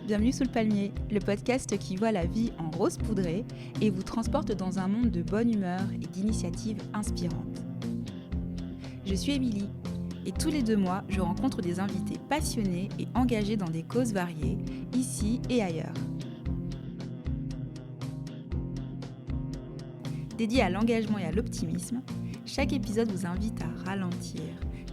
Bienvenue sous le palmier, le podcast qui voit la vie en rose poudrée et vous transporte dans un monde de bonne humeur et d'initiatives inspirantes. Je suis Émilie et tous les 2 mois, je rencontre des invités passionnés et engagés dans des causes variées, ici et ailleurs. Dédié à l'engagement et à l'optimisme, chaque épisode vous invite à ralentir,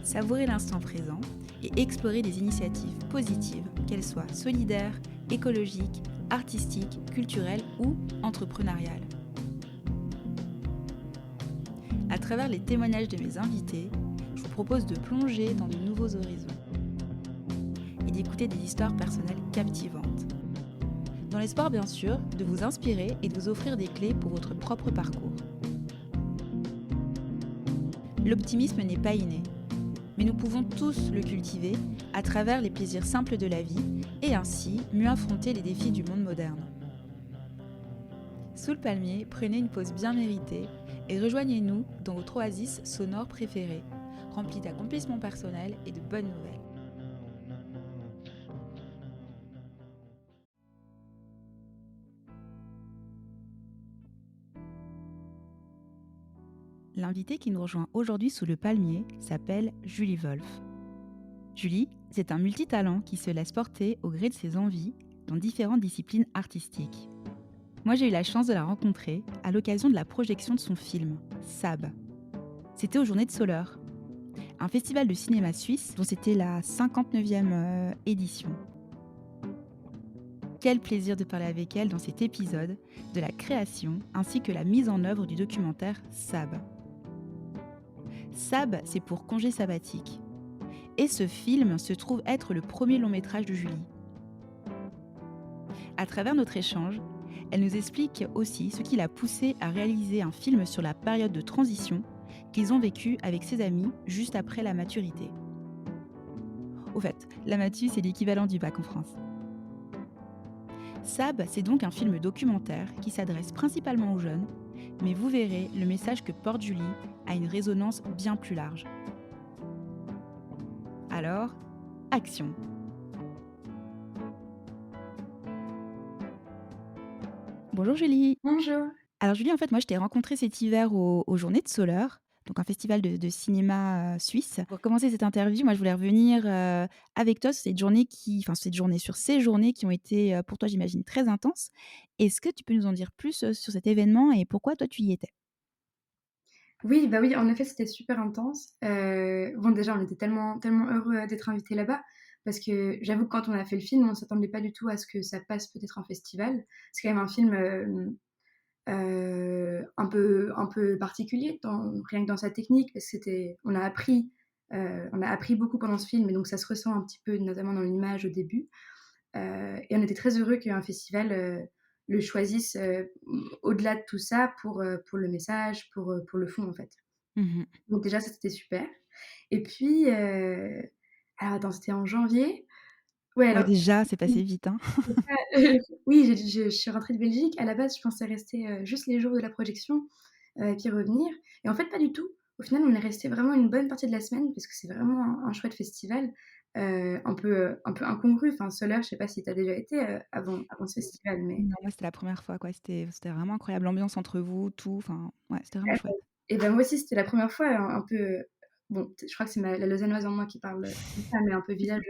savourer l'instant présent et explorer des initiatives positives, qu'elles soient solidaires, écologiques, artistiques, culturelles ou entrepreneuriales. À travers les témoignages de mes invités, je vous propose de plonger dans de nouveaux horizons et d'écouter des histoires personnelles captivantes. Dans l'espoir bien sûr de vous inspirer et de vous offrir des clés pour votre propre parcours. L'optimisme n'est pas inné, mais nous pouvons tous le cultiver à travers les plaisirs simples de la vie et ainsi mieux affronter les défis du monde moderne. Sous le palmier, prenez une pause bien méritée et rejoignez-nous dans votre oasis sonore préférée, remplie d'accomplissements personnels et de bonnes nouvelles. L'invitée qui nous rejoint aujourd'hui sous le palmier s'appelle Julie Wolf. Julie, c'est un multitalent qui se laisse porter au gré de ses envies dans différentes disciplines artistiques. Moi, j'ai eu la chance de la rencontrer à l'occasion de la projection de son film, Sab. C'était aux Journées de Soleure, un festival de cinéma suisse dont c'était la 59e édition. Quel plaisir de parler avec elle dans cet épisode de la création ainsi que la mise en œuvre du documentaire Sab. Sab, c'est pour congé sabbatique. Et ce film se trouve être le premier long métrage de Julie. À travers notre échange, elle nous explique aussi ce qui l'a poussée à réaliser un film sur la période de transition qu'ils ont vécue avec ses amis juste après la maturité. Au fait, la matu, c'est l'équivalent du bac en France. Sab, c'est donc un film documentaire qui s'adresse principalement aux jeunes, mais vous verrez, le message que porte Julie a une résonance bien plus large. Alors, action! Bonjour Julie! Bonjour. Alors Julie, en fait, moi je t'ai rencontrée cet hiver aux Journées de Soleure, donc un festival de cinéma suisse. Pour commencer cette interview, moi je voulais revenir avec toi sur sur ces journées qui ont été pour toi, j'imagine, très intenses. Est-ce que tu peux nous en dire plus sur cet événement et pourquoi toi tu y étais? Oui, bah, oui, en effet, c'était super intense. Bon, déjà, on était tellement heureux, d'être invités là-bas parce que j'avoue que quand on a fait le film, on s'attendait pas du tout à ce que ça passe peut-être en festival. C'est quand même un film, un peu particulier rien que dans sa technique parce que on a appris beaucoup pendant ce film et donc ça se ressent un petit peu, notamment dans l'image au début. Et on était très heureux qu'un festival le choisisse au-delà de tout ça pour le message, pour le fond en fait. Mmh. Donc déjà ça c'était super. Et puis alors attends, c'était en janvier. Ouais, Ouais, alors déjà, c'est oui, passé vite, hein. c'est ça, oui, je suis rentrée de Belgique. À la base, je pensais rester juste les jours de la projection et puis revenir. Et en fait, pas du tout. Au final, on est resté vraiment une bonne partie de la semaine parce que c'est vraiment un chouette festival, un peu incongru. Enfin, Soler, je sais pas si tu as déjà été avant ce festival, mais Non, moi, c'était la première fois, quoi. C'était vraiment incroyable. L'ambiance entre vous, tout, enfin, ouais, c'était vraiment chouette. et ben moi aussi, c'était la première fois, un peu, bon, je crois que c'est la lausannoise en moi qui parle comme ça, mais un peu village,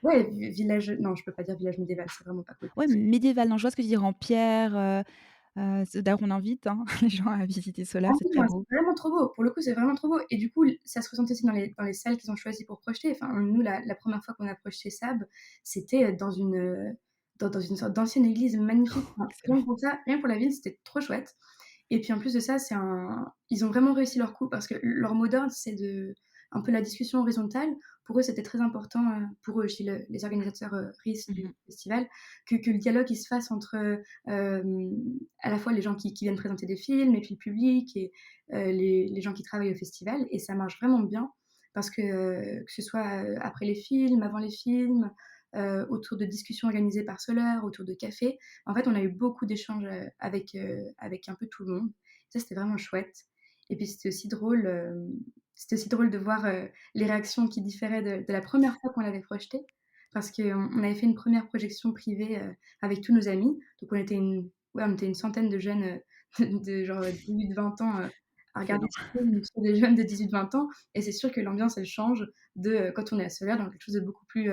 ouais, village, non, je peux pas dire village médiéval, c'est vraiment pas cool. Ouais, médiéval, non, je vois ce que tu veux dire, en pierre, c'est d'ailleurs on invite, hein, les gens à visiter Ah Soleure, c'est oui, très non, beau. c'est vraiment trop beau. Pour le coup, c'est vraiment trop beau et du coup, ça se ressentait aussi dans les salles qu'ils ont choisies pour projeter. Enfin, nous, la première fois qu'on a projeté Sab, c'était, dans une sorte d'ancienne église magnifique. Enfin, rien Excellent. que pour ça, rien que pour la ville, c'était trop chouette. Et puis en plus de ça, ils ont vraiment réussi leur coup parce que leur mot d'ordre, c'est un peu la discussion horizontale. Pour eux, c'était très important, pour eux, chez les organisateurs RIS du Mmh. festival, que le dialogue il se fasse entre à la fois les gens qui viennent présenter des films et puis le public et les gens qui travaillent au festival. Et ça marche vraiment bien parce que ce soit après les films, avant les films, autour de discussions organisées par Soler, autour de cafés. En fait, on a eu beaucoup d'échanges avec un peu tout le monde. Ça, c'était vraiment chouette. Et puis, c'était aussi drôle de voir les réactions qui différaient de la première fois qu'on l'avait projeté. parce qu'on avait fait une première projection privée, avec tous nos amis. Donc on était une centaine de jeunes, de genre 18-20 ans, à regarder Excellent. ce film sur des jeunes de 18-20 ans et c'est sûr que l'ambiance, elle change de, quand on est à Solaire dans quelque chose de beaucoup plus,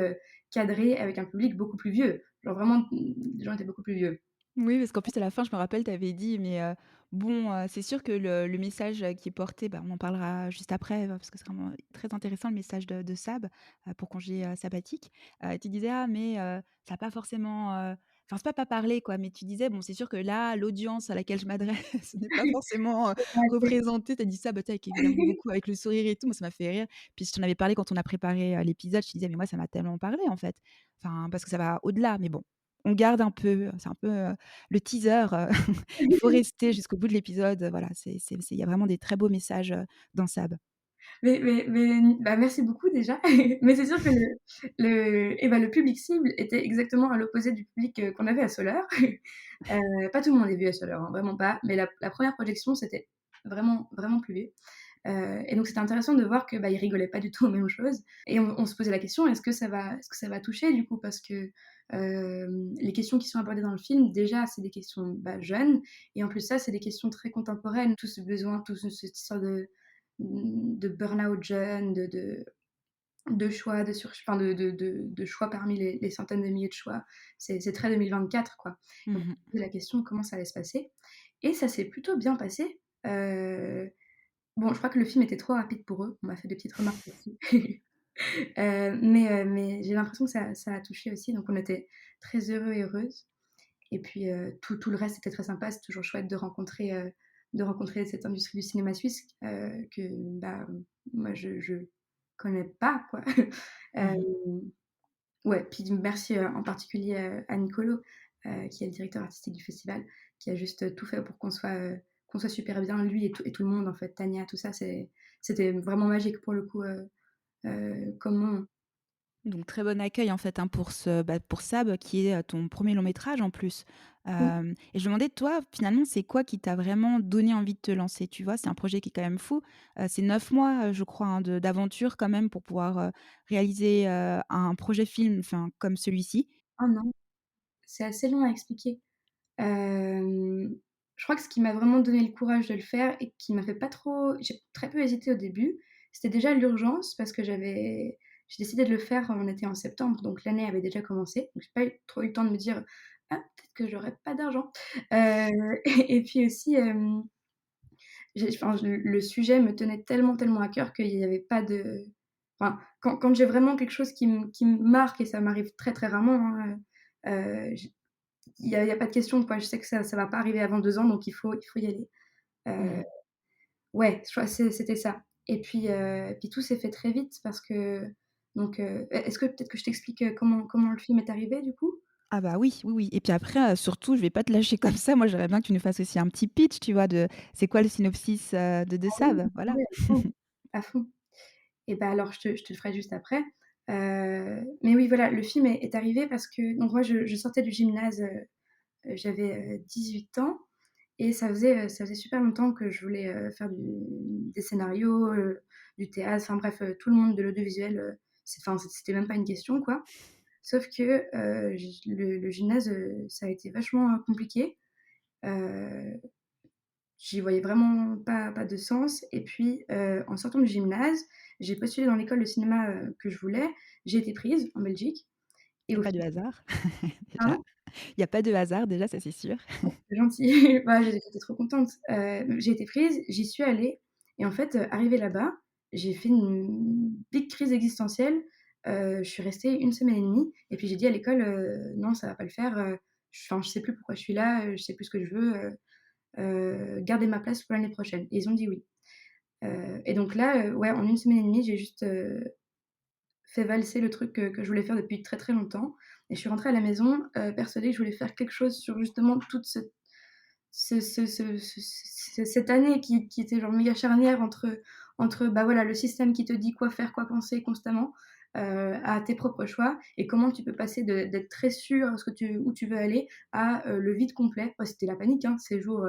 cadré avec un public beaucoup plus vieux. Genre vraiment, les gens étaient beaucoup plus vieux. Oui, parce qu'en plus, à la fin, je me rappelle, tu avais dit: «Mais bon, c'est sûr que le message, qui est porté», bah, on en parlera juste après, parce que c'est vraiment très intéressant le message de Sab, pour congé, sabbatique. Tu disais: «Ah mais ça a pas forcément, enfin, c'est pas parler quoi», mais tu disais: «Bon, c'est sûr que là, l'audience à laquelle je m'adresse n'est pas forcément, représentée». Tu as dit ça, bah, tu sais, avec évidemment beaucoup avec le sourire et tout, moi ça m'a fait rire. Puis je t'en avais parlé quand on a préparé, l'épisode, je te disais: «Mais moi ça m'a tellement parlé en fait». Enfin, parce que ça va au-delà, mais bon, on garde un peu, c'est un peu, le teaser, il faut rester jusqu'au bout de l'épisode, voilà, il y a vraiment des très beaux messages, dans Sab. Bah, merci beaucoup déjà. Mais c'est sûr que le public cible était exactement à l'opposé du public, qu'on avait à Soleure. Pas tout le monde est vieux à Soleure, hein, vraiment pas. Mais la 1re projection, c'était vraiment, vraiment plus vieux. Et donc c'était intéressant de voir que, bah, ils rigolaient pas du tout aux mêmes choses et on se posait la question: «Est-ce que ça va toucher du coup?» parce que, les questions qui sont abordées dans le film, déjà, c'est des questions, bah, jeunes et en plus ça, c'est des questions très contemporaines. Tout ce besoin, tout ce cette histoire de burn-out jeune, de choix, enfin de choix parmi les centaines de milliers de choix. C'est très 2024 quoi. Mmh Donc on mh. se posait la question comment ça allait se passer et ça s'est plutôt bien passé. Bon, je crois que le film était trop rapide pour eux. On m'a fait des petites remarques là-dessus. Mais j'ai l'impression que ça a touché aussi, donc on était très heureux et heureuses et puis, tout le reste était très sympa. C'est toujours chouette de rencontrer cette industrie du cinéma suisse, que, bah, moi je connais pas quoi. Hem, Mmh. ouais, puis merci, en particulier, à Nicolo, qui est le directeur artistique du festival, qui a juste tout fait pour qu'on soit super bien, lui et tout le monde en fait, Tania, tout ça, c'était vraiment magique pour le coup, comme moment. Donc très bon accueil en fait, hein, pour Sab qui est, ton premier long métrage en plus. Oui. Et je me demandais toi, finalement, c'est quoi qui t'a vraiment donné envie de te lancer? Tu vois? C'est un projet qui est quand même fou. C'est 9 mois, je crois, hein, de d'aventure quand même pour pouvoir, réaliser, un projet film, enfin, comme celui-ci. Oh non, c'est assez long à expliquer. Hem, je crois que ce qui m'a vraiment donné le courage de le faire et qui m'a fait pas trop j'ai très peu hésité au début, c'était déjà l'urgence parce que j'ai décidé de le faire, on était en septembre, donc l'année avait déjà commencé. Donc j'ai pas trop eu le temps de me dire: «Ah, peut-être que j'aurai pas d'argent». Heu et puis aussi, le sujet me tenait tellement, tellement à cœur qu'il y avait pas de enfin, quand j'ai vraiment quelque chose qui me marque et ça m'arrive très, très rarement, hein, j il y a pas de question, quoi. Je sais que ça va pas arriver avant 2 ans, donc il faut y aller. Heu, Mmh. ouais, je crois que c'était ça et puis tout s'est fait très vite parce que donc est-ce que peut-être que je t'explique, comment le film est arrivé, du coup? Ah bah oui, oui, oui et puis après, surtout, je vais pas te lâcher comme ça. Moi, j'aimerais bien que tu nous fasses aussi un petit pitch, tu vois, de c'est quoi le synopsis, de Ah oui, Sab? Voilà. ouais, à fond et bah, alors je te le ferai juste après. Mais oui, voilà, le film est arrivé parce que donc moi je sortais du gymnase, j'avais, 18 ans et ça faisait super longtemps que je voulais, faire des scénarios, du théâtre, enfin bref, tout le monde de l'audiovisuel, c'était même pas une question, quoi. Sauf que, j le gymnase, ça a été vachement, compliqué. Heu, j'y voyais vraiment pas de sens et puis, en sortant du gymnase, j'ai postulé dans l'école de cinéma, que je voulais. J'ai été prise en Belgique Il et y a au pas de final hasard, déjà. pardon? Il y a pas de hasard déjà, ça c'est sûr. C'est gentil. Bah, j'étais trop contente. J'ai été prise, j'y suis allée et en fait, arrivée là-bas, j'ai fait une big crise existentielle. Je suis restée 1 semaine et demie et puis j'ai dit à l'école: «Non, ça va pas le faire, je sais plus pourquoi je suis là, je sais plus ce que je veux, gardez ma place pour l'année prochaine» et ils ont dit oui. Et donc là, ouais, en 1 semaine et demie, j'ai juste, fait valser le truc que je voulais faire depuis très, très longtemps et je suis rentrée à la maison, persuadée que je voulais faire quelque chose sur justement toute cette année qui était genre méga charnière entre, bah, voilà, le système qui te dit quoi faire, quoi penser constamment, à tes propres choix et comment tu peux passer d'être très sûr à où tu veux aller à, le vide complet. Ouais, c'était la panique, hein, ces jours,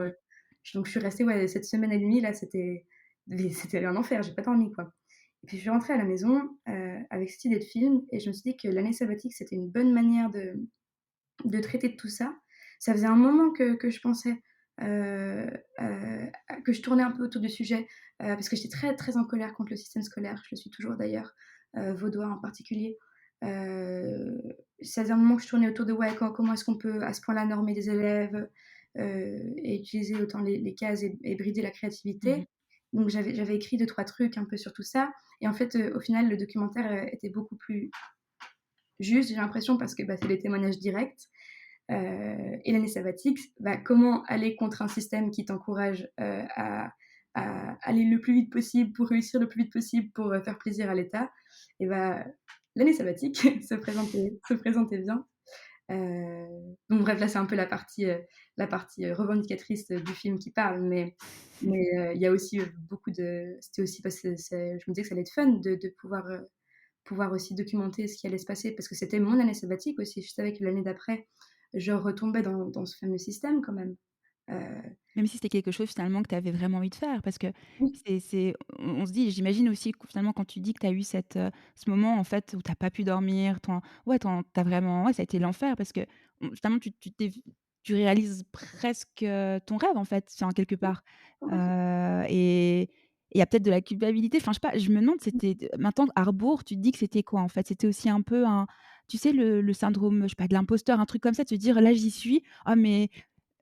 donc je suis restée, ouais, cette semaine et demie là, c'était un enfer, j'ai pas dormi, quoi Et puis je suis rentrée à la maison, avec cette idée de film et je me suis dit que l'année sabbatique, c'était une bonne manière de traiter de tout ça. Ça faisait un moment que je pensais, heu que je tournais un peu autour du sujet, parce que j'étais très, très en colère contre le système scolaire. Je le suis toujours d'ailleurs, vaudois en particulier. Heu, Ça faisait un moment que je tournais autour de: «Ouais, comment est-ce qu'on peut à ce point-là normer des élèves, et utiliser autant les cases et brider la Mmh. créativité?» Donc j'avais écrit 2-3 trucs un peu sur tout ça et en fait, au final, le documentaire, était beaucoup plus juste, j'ai l'impression, parce que, bah, c'est des témoignages directs. Et l'année sabbatique, bah, comment aller contre un système qui t'encourage, à aller le plus vite possible pour réussir le plus vite possible pour, faire plaisir à l'État et bah, l'année sabbatique se présentait bien. Donc bref, là, c'est un peu la partie revendicatrice, du film qui parle, mais il y a aussi, beaucoup de c'était aussi parce que je me disais que ça allait être fun de pouvoir aussi documenter ce qui allait se passer parce que c'était mon année sabbatique aussi. Je savais que l'année d'après, je retombais dans ce fameux système quand même. Heu, Même si c'était quelque chose finalement que tu avais vraiment envie de faire parce que oui, on se dit j'imagine aussi que finalement quand tu dis que tu as eu ce moment en fait où tu as pas pu dormir, tu as vraiment ouais, ça a été l'enfer parce que, finalement tu réalises presque, ton rêve en fait, enfin quelque oui, part. complètement. Et il y a peut-être de la culpabilité, enfin je sais pas, je me demande c'était maintenant à rebours, tu te dis que c'était quoi en fait? C'était aussi un peu un tu sais le syndrome, je sais pas de l'imposteur, un truc comme ça, de se dire: «Là j'y suis, ah mais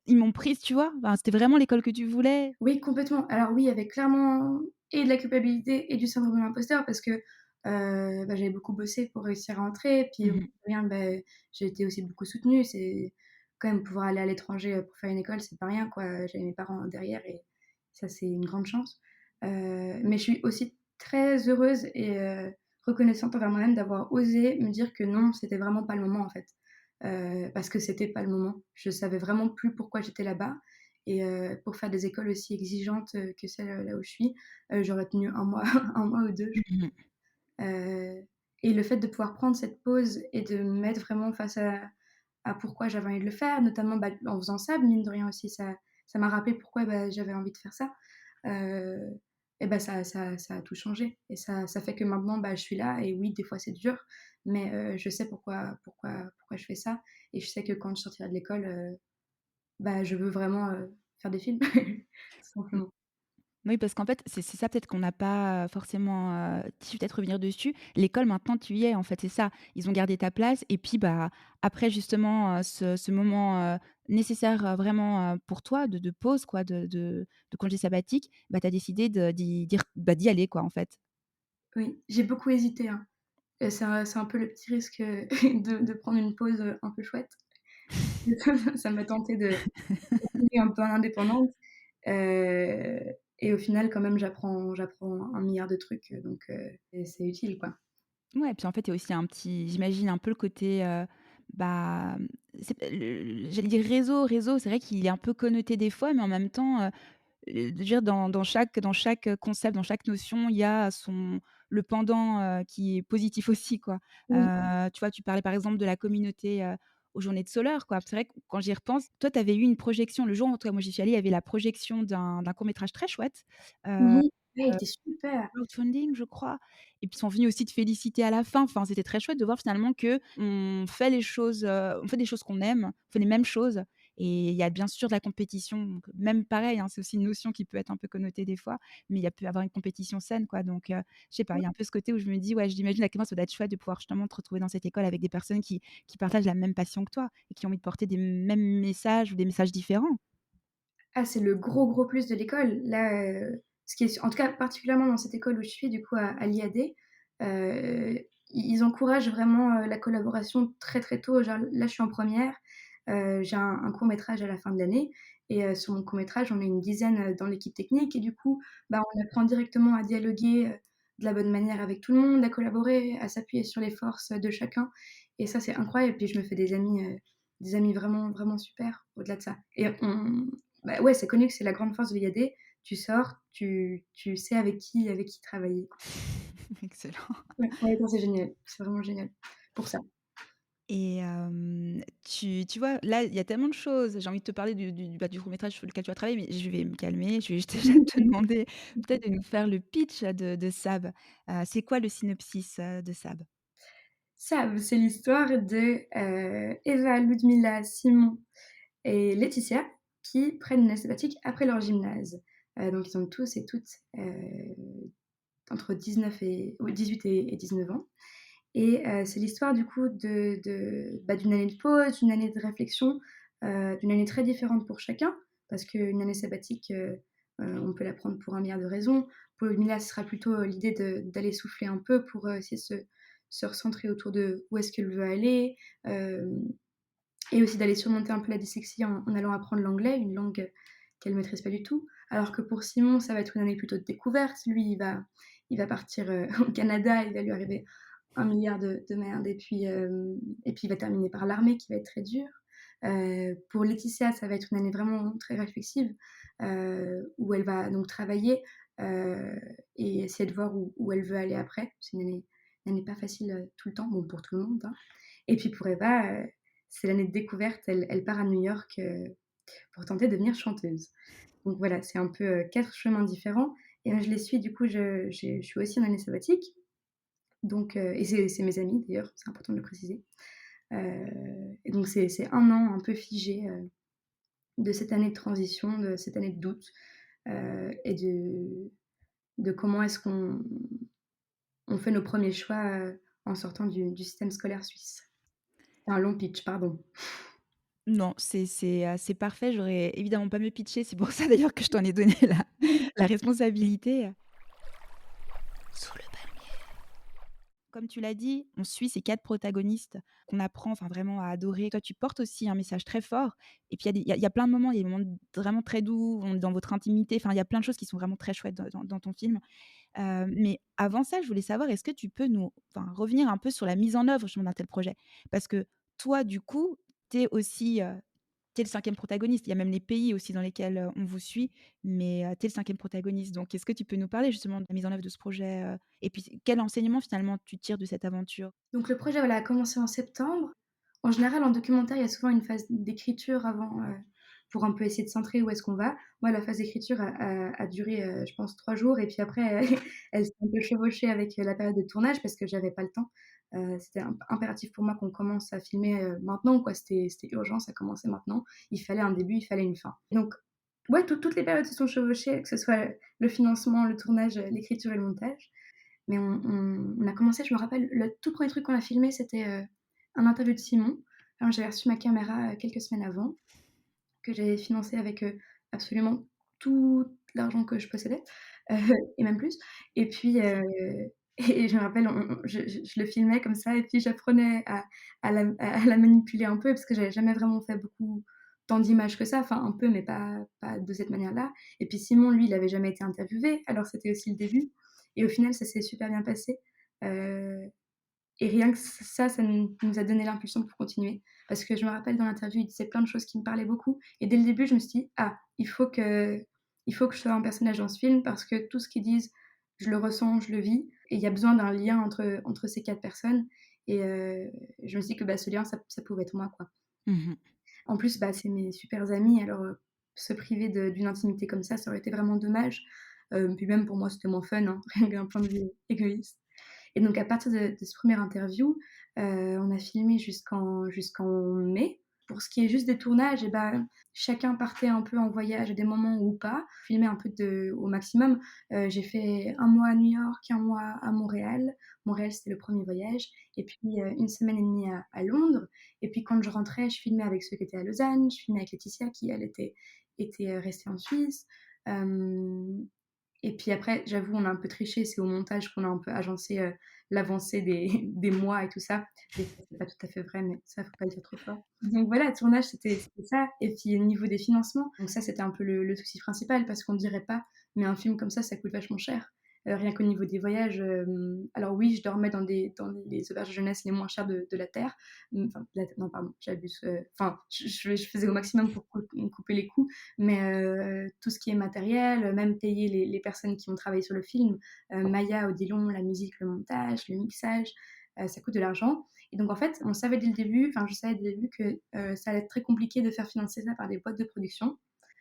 ils m'ont prise», tu vois? Enfin, c'était vraiment l'école que tu voulais. Oui, complètement. Alors oui, il y avait clairement et de la culpabilité et du syndrome de l'imposteur parce que, bah, j'avais beaucoup bossé pour réussir à entrer. Puis au bout Mmh. de rien, bah, j'ai été aussi beaucoup soutenue. C'est quand même pouvoir aller à l'étranger, pour faire une école, c'est pas rien, quoi. J'avais mes parents derrière et ça, c'est une grande chance. Mais je suis aussi très heureuse et reconnaissante envers moi-même d'avoir osé me dire que non, c'était vraiment pas le moment, en fait. Parce que c'était pas le moment. Je savais vraiment plus pourquoi j'étais là-bas et pour faire des écoles aussi exigeantes, que celle, là où je suis, j'aurais tenu un mois 1 mois ou 2. Mmh mh. Et le fait de pouvoir prendre cette pause et de me mettre vraiment face à pourquoi j'avais envie de le faire, notamment, bah, en faisant ça, mine de rien aussi, ça m'a rappelé pourquoi, bah, j'avais envie de faire ça. Heu et bah, ça a tout changé et ça fait que maintenant, bah, je suis là et oui, des fois c'est dur, mais je sais pourquoi je fais ça et je sais que quand je sortirai de l'école, bah, je veux vraiment, faire des films, tout Mmh. simplement. Oui, parce qu'en fait, c'est ça peut-être qu'on n'a pas forcément, su peut-être revenir dessus. L'école maintenant tu y es en fait, c'est ça. Ils ont gardé ta place et puis, bah, après justement, ce moment, nécessaire, vraiment, pour toi de pause quoi, de congé sabbatique, bah, tu as décidé d'y aller quoi en fait. Oui, j'ai beaucoup hésité, hein. Et c'est un peu le petit risque, de prendre une pause, un peu chouette. Ça m'a tenté de continuer un peu en indépendante, heu et au final quand même j'apprends 1 milliard de trucs, donc et c'est utile, quoi. Ouais, puis en fait, il y a aussi un petit j'imagine un peu le côté, bah, c'est j'allais dire réseau, c'est vrai qu'il est un peu connoté des fois, mais en même temps, de dire dans chaque concept, dans chaque notion, il y a le pendant, qui est positif aussi, quoi. Oui. Tu vois, tu parlais par exemple de la communauté, aux Journées de Soleure, quoi. C'est vrai que quand j'y repense, toi, tu avais eu une projection le jour où toi moi j'y suis allée, il y avait la projection d'un court métrage très chouette, Mmh heu mh. Ouais, il était super. crowdfunding, je crois, et puis ils sont venus aussi te féliciter à la fin. Enfin, c'était très chouette de voir finalement qu'on fait les choses, on fait des choses qu'on aime, on fait les mêmes choses et il y a bien sûr de la compétition, donc même pareil, hein, c'est aussi une notion qui peut être un peu connotée des fois, mais il y a pu avoir une compétition saine, quoi, donc je sais pas, il y a un peu ce côté où je me dis: «Ouais, j'imagine à quel point ça doit être chouette de pouvoir justement te retrouver dans cette école avec des personnes qui partagent la même passion que toi et qui ont envie de porter des mêmes messages ou des messages différents». Ah, c'est le gros, gros plus de l'école. Là, ce qui est en tout cas particulièrement dans cette école où je suis du coup à l'IAD, ils encouragent vraiment, la collaboration très, très tôt. Genre là, je suis en première, j'ai un court métrage à la fin de l'année et sur mon court métrage, on est une dizaine, dans l'équipe technique et du coup, bah, on apprend directement à dialoguer, de la bonne manière avec tout le monde, à collaborer, à s'appuyer sur les forces, de chacun et ça, c'est incroyable. Puis je me fais des amis vraiment, vraiment super au-delà de ça et on bah, ouais, c'est connu que c'est la grande force de l'IAD. Tu sors, tu sais avec qui travailler, quoi. Excellent. Ouais, ouais, non, c'est génial, c'est vraiment génial pour ça. Et tu vois, là, il y a tellement de choses. J'ai envie de te parler du court-métrage sur lequel tu as travaillé, mais je vais me calmer. Je vais juste déjà te demander peut-être de nous faire le pitch de Sab. C'est quoi le synopsis, de Sab? Ça, c'est l'histoire de, Eva, Ludmilla, Simon et Laetitia qui prennent une année sabbatique après leur gymnase. Donc ils ont tous et toutes, entre 19 et oui 18 et 19 ans. Et c'est l'histoire du coup d'une année de pause, d'une année de réflexion, d'une année très différente pour chacun, parce qu'une année sabbatique, on peut la prendre pour un milliard de raisons. Pour Mila, ce sera plutôt l'idée d'aller souffler un peu pour essayer de se recentrer autour de où est-ce qu'elle veut aller, euh, et aussi d'aller surmonter un peu la dyslexie en allant apprendre l'anglais, une langue qu'elle ne maîtrise pas du tout. Alors que pour Simon, ça va être une année plutôt de découverte. Lui, il va partir au Canada, il va lui arriver un milliard de merde, et puis il va terminer par l'armée qui va être très dur. Pour Laetitia, ça va être une année vraiment très réflexive, où elle va donc travailler, et essayer de voir où elle veut aller après. C'est une année pas facile tout le temps, bon, pour tout le monde, hein. Et puis pour Eva, c'est l'année de découverte. Elle part à New York pour tenter de devenir chanteuse. Donc voilà, c'est un peu quatre chemins différents. Et je les suis, du coup, je suis aussi en année sabbatique. Donc, et c'est mes amis d'ailleurs, c'est important de le préciser. Et donc c'est un an un peu figé de cette année de transition, de cette année de doute, et de comment est-ce qu'on fait nos premiers choix en sortant du système scolaire suisse. C'est un long pitch, pardon. Non, c'est parfait. J'aurais évidemment pas mieux pitché. C'est pour ça d'ailleurs que je t'en ai donné la responsabilité. Sous le palmier. Comme tu l'as dit, on suit ces 4 protagonistes qu'on apprend enfin vraiment à adorer. Toi, tu portes aussi un message très fort et puis il y a plein de moments, il y a des moments vraiment très doux, on est dans votre intimité, enfin il y a plein de choses qui sont vraiment très chouettes dans ton film. Mais avant ça, je voulais savoir, est-ce que tu peux nous enfin revenir un peu sur la mise en œuvre justement d'un tel projet? Parce que toi, du coup, tu es aussi, tu es le 5e protagoniste. Il y a même les pays aussi dans lesquels, on vous suit, mais tu es le 5e protagoniste. Donc est-ce que tu peux nous parler justement de la mise en œuvre de ce projet, et puis quel enseignement finalement tu tires de cette aventure? Donc le projet, voilà, a commencé en septembre. En général, en documentaire, il y a souvent une phase d'écriture avant, pour un peu essayer de centrer où est-ce qu'on va. Moi, la phase d'écriture a duré, je pense 3 jours, et puis après, elle s'est un peu chevauchée avec la période de tournage parce que j'avais pas le temps. C'était impératif pour moi qu'on commence à filmer, maintenant, quoi. C'était urgent, ça commençait maintenant. Il fallait un début, il fallait une fin. Donc ouais, toutes les périodes se sont chevauchées, que ce soit le financement, le tournage, l'écriture et le montage. Mais on a commencé, je me rappelle, le tout premier truc qu'on a filmé, c'était un interview de Simon. Alors j'avais reçu ma caméra quelques semaines avant, que j'avais financé avec absolument tout l'argent que je possédais, euh, et même plus. Et puis, et je me rappelle, je le filmais comme ça, et puis j'apprenais à la manipuler un peu, parce que j'avais jamais vraiment fait beaucoup tant d'images que ça, enfin un peu, mais pas de cette manière-là. Et puis Simon, lui, il avait jamais été interviewé, alors c'était aussi le début. Et au final, ça s'est super bien passé. Euh, et rien que ça nous a donné l'impulsion pour continuer. Parce que je me rappelle dans l'interview, il disait plein de choses qui me parlaient beaucoup. Et dès le début, je me suis dit, ah, il faut que je sois un personnage dans ce film, parce que tout ce qu'ils disent, je le ressens, je le vis. Et il y a besoin d'un lien entre ces quatre personnes. Et je me suis dit que bah, ce lien, ça pouvait être moi, quoi. Mmh. En plus, bah, c'est mes super amis, alors se priver d'une intimité comme ça aurait été vraiment dommage. Puis même pour moi, c'était moins fun, hein, rien qu'un point de vue égoïste. Et donc à partir de ce premier interview, on a filmé jusqu'en mai. Pour ce qui est juste des tournages, et ben, chacun partait un peu en voyage à des moments ou pas, filmer un peu au maximum. J'ai fait un mois à New York, un mois à Montréal. Montréal, c'était le premier voyage. Et puis une semaine et demie à Londres. Et puis quand je rentrais, je filmais avec ceux qui étaient à Lausanne. Je filmais avec Laetitia qui, elle, était restée en Suisse. Euh, et puis après, j'avoue, on a un peu triché, c'est au montage qu'on a un peu agencé l'avancée des mois et tout ça. Des fois, c'est pas tout à fait vrai, mais ça, faut pas le dire trop fort. Donc voilà, le tournage, c'était ça. Et puis au niveau des financements, donc ça, c'était un peu le souci principal, parce qu'on ne dirait pas, mais un film comme ça coûte vachement cher. Rien qu'au niveau des voyages, alors oui, je dormais dans les auberges de jeunesse les moins chères de la Terre. Enfin, non, pardon, j'abuse. Enfin, je faisais au maximum pour couper les coûts, mais tout ce qui est matériel, même payer les personnes qui ont travaillé sur le film, Maya, Odilon, la musique, le montage, le mixage, ça coûte de l'argent et donc en fait, on savait dès le début, enfin je savais dès le début que, ça allait être très compliqué de faire financer ça par des boîtes de production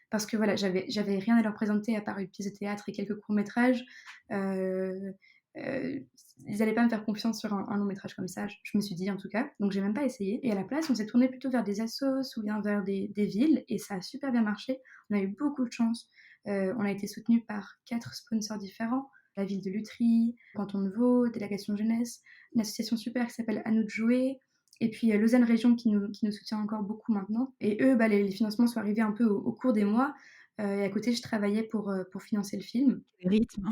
parce que voilà, j'avais rien à leur présenter à part une pièce de théâtre et quelques courts-métrages. Heu Ils allaient pas me faire confiance sur un long métrage comme ça, je me suis dit en tout cas, donc j'ai même pas essayé et à la place, on s'est tourné plutôt vers des assos ou bien vers des villes et ça a super bien marché. On a eu beaucoup de chance. On a été soutenu par 4 sponsors différents, la ville de Lutry, Canton de Vaud, Délégation Jeunesse, une association super qui s'appelle À nous de jouer et puis, Lausanne Région qui nous soutient encore beaucoup maintenant et eux, bah, les financements sont arrivés un peu au cours des mois, et à côté je travaillais pour financer le film. Le rythme,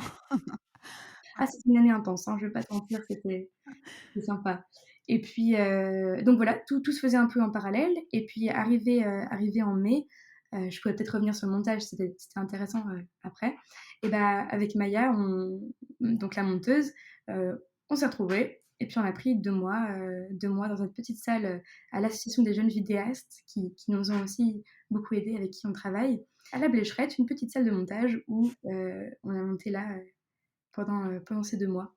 Ah, c'était une année intense, hein, je vais pas te mentir, c'était sympa et puis, donc voilà, tout se faisait un peu en parallèle et puis arrivé en mai, je pourrais peut-être revenir sur le montage, c'était intéressant, après et bah, avec Maya, donc la monteuse, on s'est retrouvés et puis on a pris 2 mois dans une petite salle, à l'association des jeunes vidéastes qui nous ont aussi beaucoup aidés, avec qui on travaille, à la Blécherette, une petite salle de montage où, on a monté là, pendant ces 2 mois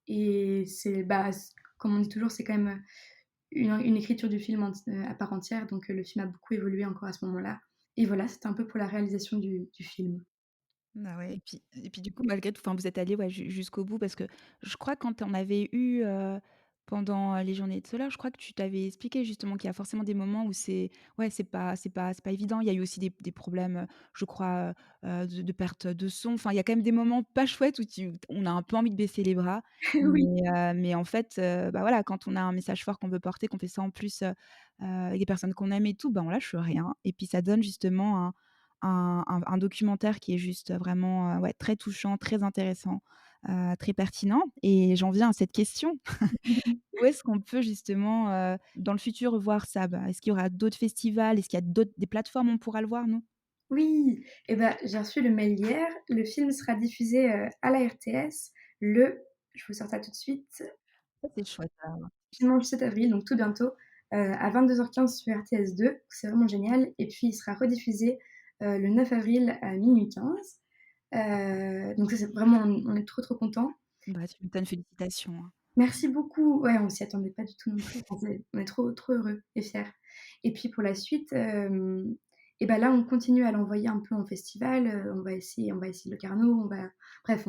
et c'est, bah, comme on dit toujours, c'est quand même, une écriture du film à part entière, donc le film a beaucoup évolué encore à ce moment-là et voilà, c'était un peu pour la réalisation du film. bah, ouais et puis du coup, malgré tout, enfin, vous êtes allés, ouais, jusqu'au bout parce que je crois quand on avait eu, pendant, les journées de cela, je crois que tu t'avais expliqué justement qu'il y a forcément des moments où c'est ouais, c'est pas évident. Il y a eu aussi des problèmes, je crois, de perte de son. Enfin, il y a quand même des moments pas chouettes où on a un peu envie de baisser les bras. Oui. Mais en fait, bah, voilà, quand on a un message fort qu'on veut porter, qu'on fait ça en plus, avec des personnes qu'on aime et tout, bah, on lâche rien et puis ça donne justement un documentaire qui est juste vraiment, ouais, très touchant, très intéressant, très pertinent et j'en viens à cette question. Où est-ce qu'on peut justement, dans le futur voir ça? Bah, est-ce qu'il y aura d'autres festivals? Est-ce qu'il y a des plateformes où on pourra le voir, non? Oui et bah, j'ai reçu le mail hier, le film sera diffusé, à la RTS le je vous sors ça tout de suite, Ça, c'est chouette ça. dimanche 7 avril, donc tout bientôt, à 22h15 sur RTS2, c'est vraiment génial et puis il sera rediffusé, le 9 avril à 00:15. Donc ça, c'est vraiment on est trop, trop contents. Bah, tu m'étonnes, félicitations, hein. Merci beaucoup. Ouais, on s'y attendait pas du tout non plus. Enfin, on est trop, trop heureux et fiers et puis pour la suite, et bah, là, on continue à l'envoyer un peu en festival, on va essayer le Carnot, bref,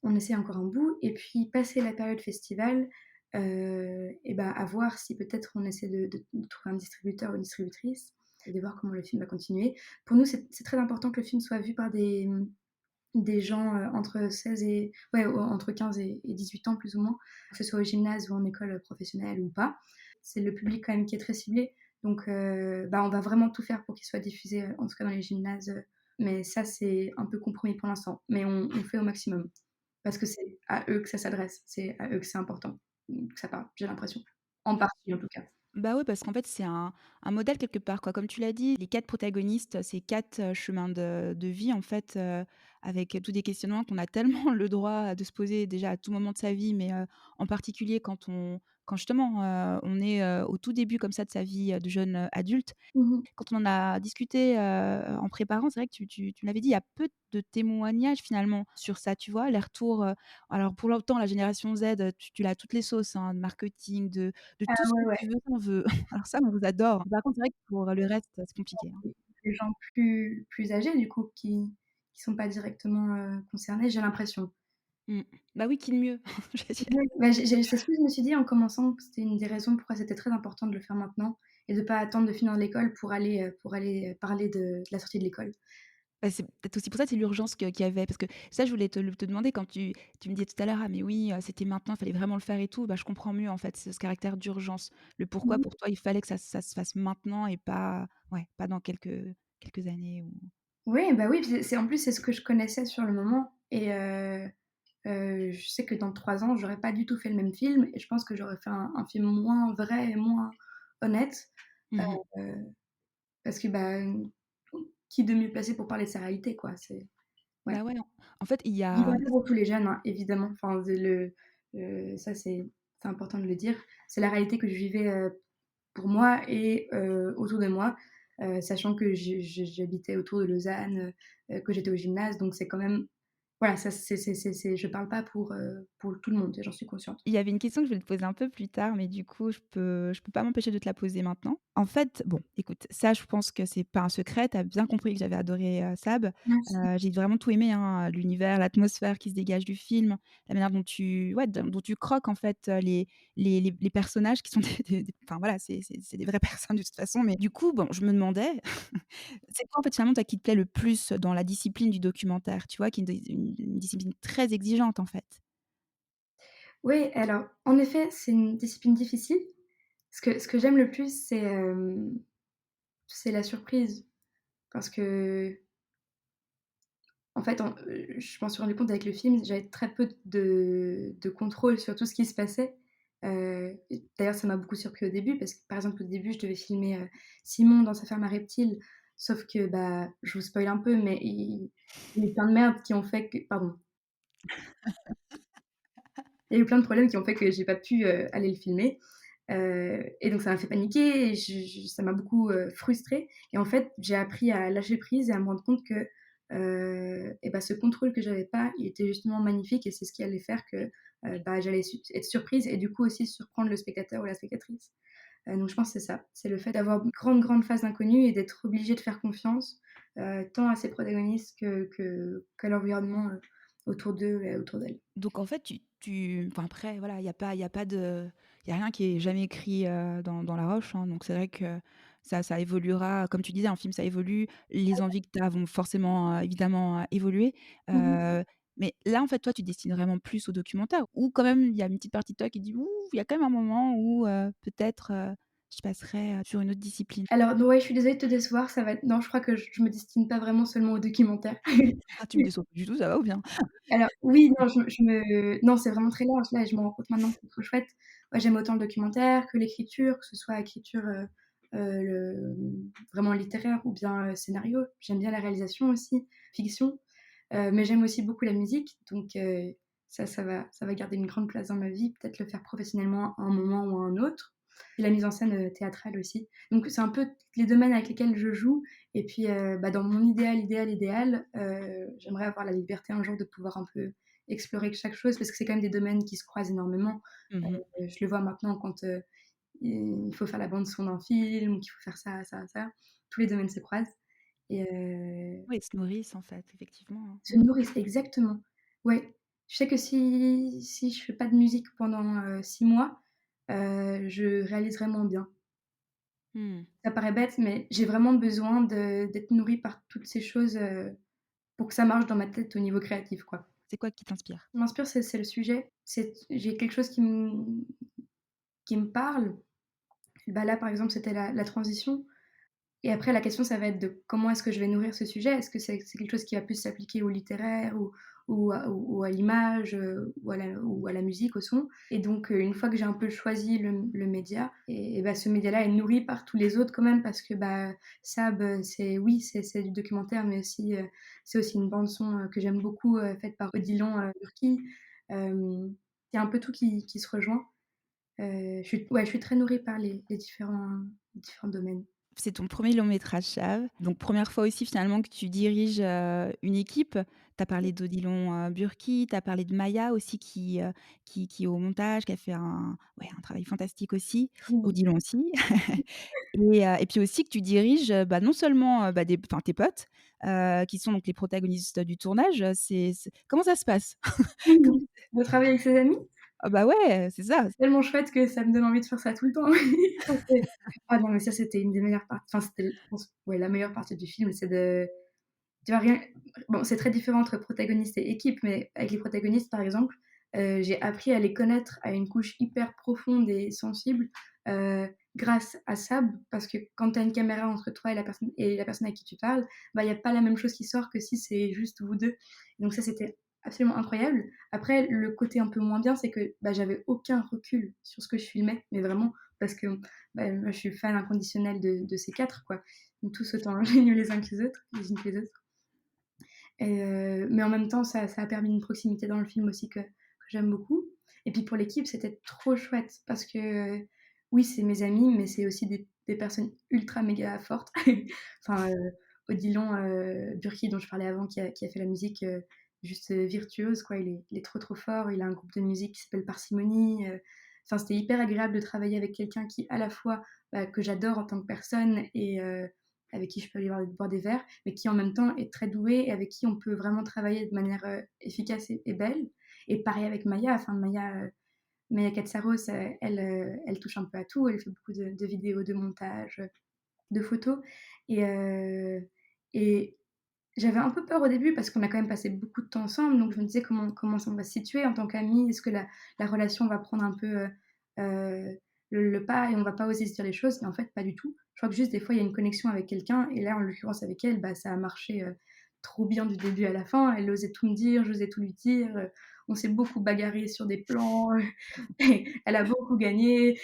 on essaie encore un bout et puis passer la période festival, et bah, à voir si peut-être on essaie de trouver un distributeur ou une distributrice et de voir comment le film va continuer. Pour nous, c'est très important que le film soit vu par des gens, entre 16 et ouais, entre 15 et 18 ans plus ou moins, que ce soit au gymnase ou en école, professionnelle ou pas. C'est le public quand même qui est très ciblé, donc bah, on va vraiment tout faire pour qu'il soit diffusé, en tout cas dans les gymnases, mais ça, c'est un peu compromis pour l'instant, mais on fait au maximum parce que c'est à eux que ça s'adresse, c'est à eux que c'est important, que ça parle, j'ai l'impression. En partie en tout cas. Bah, oui, parce qu'en fait, c'est un modèle quelque part, quoi. Comme tu l'as dit, les 4 protagonistes, c'est 4 chemins de vie, en fait, avec tous des questionnements qu'on a tellement le droit de se poser déjà à tout moment de sa vie, mais en particulier quand justement, on est, au tout début comme ça de sa vie, de jeune, adulte. Mmh mh. Quand on en a discuté, en préparant, c'est vrai que tu m'avais dit, il y a peu de témoignages finalement sur ça, tu vois? Les retours, alors pour l'autant la génération Z, tu l'as à toutes les sauces, hein, de marketing, de Ah tout ce que ouais, ouais. tu veux, on veut. Alors ça, on vous adore. Par contre, c'est vrai que pour le reste, c'est compliqué, hein. Les gens plus âgés du coup qui sont pas directement, concernés, j'ai l'impression. Mmh. Bah oui, qui de mieux? Je veux dire. Ouais, bah, c'est ce que je me suis dit en commençant, que c'était une des raisons pourquoi c'était très important de le faire maintenant et de pas attendre de finir l'école pour aller, parler de la sortie de l'école. Bah, c'est peut-être aussi pour ça, c'est l'urgence qu'il y avait parce que ça, je voulais te demander quand tu me disais tout à l'heure: «Ah mais oui, c'était maintenant, il fallait vraiment le faire et tout». Bah, je comprends mieux en fait, ce caractère d'urgence. Le pourquoi Mmh. pour toi, il fallait que ça se fasse maintenant et pas ouais, pas dans quelques années ou Oui, bah, oui, puis c'est en plus, c'est ce que je connaissais sur le moment et je sais que dans 3 ans, j'aurais pas du tout fait le même film et je pense que j'aurais fait un film moins vrai et moins honnête, mmh mh. heu, parce que, bah, qui de mieux placé pour parler de sa réalité, quoi? C'est ouais. Bah, ouais, en fait, il y Je dis a pas ça pour tous les jeunes, hein, évidemment. Enfin, ça, c'est important de le dire. C'est la réalité que je vivais, pour moi et autour de moi, sachant que j'habitais autour de Lausanne, que j'étais au gymnase, donc c'est quand même voilà, ça je parle pas pour tout le monde et j'en suis consciente. Il y avait une question que je voulais te poser un peu plus tard, mais du coup, je peux pas m'empêcher de te la poser maintenant. En fait, bon, écoute, ça, je pense que c'est pas un secret. Tu as bien compris que j'avais adoré, Sab. Merci. J'ai vraiment tout aimé, hein, l'univers, l'atmosphère qui se dégage du film, la manière dont tu ouais, dont tu croques, en fait, les personnages qui sont des enfin, voilà, c'est des vraies personnes de toute façon. Mais du coup, bon, je me demandais, c'est quoi, en fait, finalement, toi, qui te plaît le plus dans la discipline du documentaire? Tu vois, qui est une discipline très exigeante, en fait. Oui, alors, en effet, c'est une discipline difficile. Ce que j'aime le plus, c'est la surprise parce qu'en fait, je m'en suis rendu compte avec le film, j'avais très peu de contrôle sur tout ce qui se passait. Et d'ailleurs, ça m'a beaucoup surpris au début parce que, par exemple, au début, je devais filmer, Simon dans sa ferme à reptiles, sauf que, bah, je vous spoil un peu, mais il y a eu plein de merde qui ont fait que pardon. Il y a eu plein de problèmes qui ont fait que j'ai pas pu, aller le filmer, et donc ça m'a fait paniquer et je ça m'a beaucoup, frustrée et en fait, j'ai appris à lâcher prise et à me rendre compte que, et bah, ce contrôle que j'avais pas, il était justement magnifique et c'est ce qui allait faire que, bah, j'allais être surprise et du coup aussi surprendre le spectateur ou la spectatrice. Donc je pense que c'est ça, c'est le fait d'avoir une grande, grande phase d'inconnu et d'être obligé de faire confiance, tant à ses protagonistes qu'à l'environnement, autour d'eux et autour d'elles. Donc en fait, tu enfin après voilà, il y a rien qui est jamais écrit, dans la roche, hein, donc c'est vrai que ça évoluera. Comme tu disais, un film, ça évolue, les envies que tu as vont forcément, évidemment, évoluer, Mmh mh. heu, mais là, en fait, toi, tu te destines vraiment plus au documentaire ou quand même il y a une petite partie de toi qui dit: «Ouh, il y a quand même un moment où, peut-être, je passerai, sur une autre discipline». Alors ouais, je suis désolée de te décevoir, ça va être non, je crois que je me destine pas vraiment seulement au documentaire. Ah, tu me déçois pas du tout, ça va ou bien? Alors oui, non, non, c'est vraiment très large là et je me rends compte maintenant, c'est trop chouette. Moi, j'aime autant le documentaire que l'écriture, que ce soit écriture, vraiment littéraire ou bien, scénario. J'aime bien la réalisation aussi, fiction, mais j'aime aussi beaucoup la musique donc ça va garder une grande place dans ma vie, peut-être le faire professionnellement à un moment ou à un autre et la mise en scène, théâtrale aussi. Donc c'est un peu les domaines avec lesquels je joue et puis, bah, dans mon idéal, j'aimerais avoir la liberté un jour de pouvoir un peu explorer chaque chose parce que c'est quand même des domaines qui se croisent énormément. Mmh. Je le vois maintenant quand, il faut faire la bande son d'un film ou qu'il faut faire ça, ça, ça. Tous les domaines se croisent et Oui, ils se nourrissent en fait, effectivement, hein. se nourrissent exactement. Ouais. Je sais que si je fais pas de musique pendant, 6 mois, je réaliserai moins bien. Mmh. Ça paraît bête, mais j'ai vraiment besoin d'être nourrie par toutes ces choses, pour que ça marche dans ma tête au niveau créatif, quoi. C'est quoi qui t'inspire? Ce qui m'inspire, c'est le sujet. J'ai quelque chose qui me parle. Bah, là, par exemple, c'était la transition et après la question, ça va être de comment est-ce que je vais nourrir ce sujet? Est-ce que c'est quelque chose qui va plus s'appliquer au littéraire ou à l'image, ou à la musique, au son? Et donc, une fois que j'ai un peu choisi le média et bah, ce média-là est nourri par tous les autres quand même parce que, bah, Sab, c'est oui, c'est du documentaire, mais aussi, c'est aussi une bande son, que j'aime beaucoup, faite par Odilon, Burki. Il y a un peu tout qui se rejoint. Je suis très nourrie par les différents domaines. C'est ton premier long métrage Chave, donc première fois aussi finalement que tu diriges, une équipe. Tu as parlé d'Odilon, Burki, tu as parlé de Maya aussi qui est au montage, qui a fait un travail fantastique aussi. Mmh. Odilon aussi et puis aussi que tu diriges, bah, non seulement, bah, tes potes, qui sont donc les protagonistes du tournage, c'est comment ça se passe? Comment De travailler avec ses amis, ah bah, ouais, c'est ça. c'est tellement chouette que ça me donne envie de faire ça tout le temps. Ça c'est ah non, mais ça, c'était une des meilleures parties, enfin, c'était je pense, ouais, la meilleure partie du film, c'est de tu vois rien bon, c'est très différent entre protagonistes et équipe, mais avec les protagonistes, par exemple, j'ai appris à les connaître à une couche hyper profonde et sensible, grâce à Sab, parce que quand tu as une caméra entre toi et la personne à qui tu parles, bah, il y a pas la même chose qui sort que si c'est juste vous 2. Donc ça, c'était absolument incroyable. Après, le côté un peu moins bien, c'est que, bah, j'avais aucun recul sur ce que je filmais, mais vraiment parce que, bah, moi, je suis fan inconditionnelle de ces 4, quoi. Ils sont tous autant géniaux les uns que les unes que les autres. Mais en même temps, ça a permis une proximité dans le film aussi que j'aime beaucoup. Et puis pour l'équipe, c'était trop chouette parce que, oui, c'est mes amis, mais c'est aussi des personnes ultra méga fortes. Enfin, Odilon, Burki dont je parlais avant qui a fait la musique, juste, virtuose quoi. Il est trop, trop fort. Il a un groupe de musique qui s'appelle Parcimonie, enfin, c'était hyper agréable de travailler avec quelqu'un qui, à la fois, bah, que j'adore en tant que personne et avec qui je peux aller boire des verres, mais qui en même temps est très doué et avec qui on peut vraiment travailler de manière, efficace et belle. Et pareil avec Maya, enfin Maya Katsaros, elle touche un peu à tout. Elle fait beaucoup de vidéos, de montages, de photos et j'avais un peu peur au début parce qu'on a quand même passé beaucoup de temps ensemble, donc je me disais: «Comment ça on va se situer en tant qu'amis? Est-ce que la relation va prendre un peu, le pas et on va pas oser se dire les choses?» Et en fait, pas du tout. Je crois que juste des fois, il y a une connexion avec quelqu'un et là, en l'occurrence avec elle, bah, ça a marché, trop bien du début à la fin. Elle osait tout me dire, j'osais tout lui dire, on s'est beaucoup bagarré sur des plans, elle a beaucoup gagné.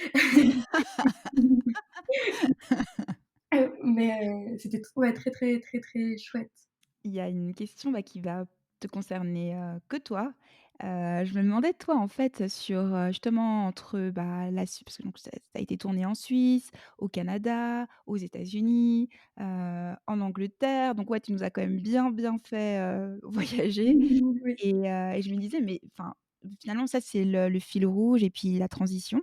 Mais c'était ouais, très, très, très, très chouette. Il y a une question, bah, qui va te concerner, que toi. Je me demandais toi, en fait, sur, justement entre, bah, la Suisse parce que donc ça a été tourné en Suisse, au Canada, aux États-Unis, en Angleterre. Donc ouais, tu nous as quand même bien, bien fait, voyager Oui. et je me disais mais enfin, finalement ça c'est le fil rouge et puis la transition.